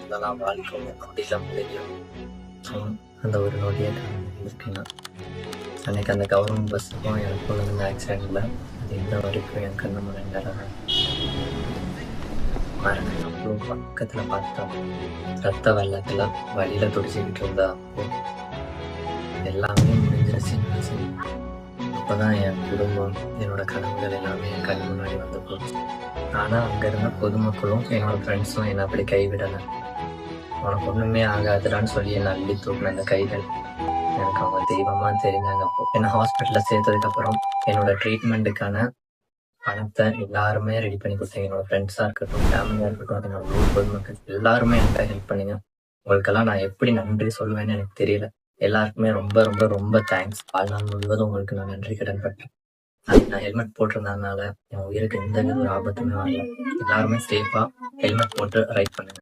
இருந்தெல்லாம் வாழ்க்கை நொடியில் முடியும். அந்த ஒரு நொடியை இருக்கேன். அன்னைக்கு அந்த கவர்மெண்ட் பஸ்ஸுக்கும் எனக்கும் நடந்த ஆக்சிடெண்ட்டில் அது இன்ன வரைக்கும் என் கண்ணு முன்னாடி அவ்வளோ பக்கத்தில் பார்த்தா ரத்த வெள்ளத்தில் வழியில் துடிச்சிக்கிட்டு இருந்தா அப்போ எல்லாமே முடிஞ்சிருச்சு. அப்போதான் என் குடும்பம், என்னோட கனவுகள் எல்லாமே என் கண் முன்னாடி வந்து போச்சு. ஆனால் அங்கே இருந்த பொதுமக்களும் என்னோட ஃப்ரெண்ட்ஸும் என்னை அப்படி கைவிடலை. உனக்கு ஒன்றுமே ஆகாதுடான்னு சொல்லி என்னை அள்ளி தூக்கின அந்த கைகள் எனக்கு அவங்க தெய்வமாக தெரிஞ்சாங்க. அப்போ என்னை ஹாஸ்பிட்டலில் சேர்த்ததுக்கப்புறம் என்னோட ட்ரீட்மெண்ட்டுக்கான பணத்தை எல்லாருமே ரெடி பண்ணி கொடுத்தாங்க. என்னோட ஃப்ரெண்ட்ஸாக இருக்கட்டும், ஃபேமிலியாக இருக்கட்டும், என்னோட ஊர் பொதுமக்கள் எல்லாருமே எனக்கு ஹெல்ப் பண்ணுங்க. உங்களுக்கெல்லாம் நான் எப்படி நன்றி சொல்லுவேன்னு எனக்கு தெரியல. எல்லாருக்குமே ரொம்ப ரொம்ப ரொம்ப தேங்க்ஸ். வாழ்நாள் முழுவதும் உங்களுக்கு நான் நன்றி கடன் பட்டேன். நான் ஹெல்மெட் போட்டிருந்ததுனால என் உயிருக்கு எந்த ஒரு ஆபத்துமே வரல. எல்லாருமே சேஃபாக ஹெல்மெட் போட்டு ரைட் பண்ணுங்க.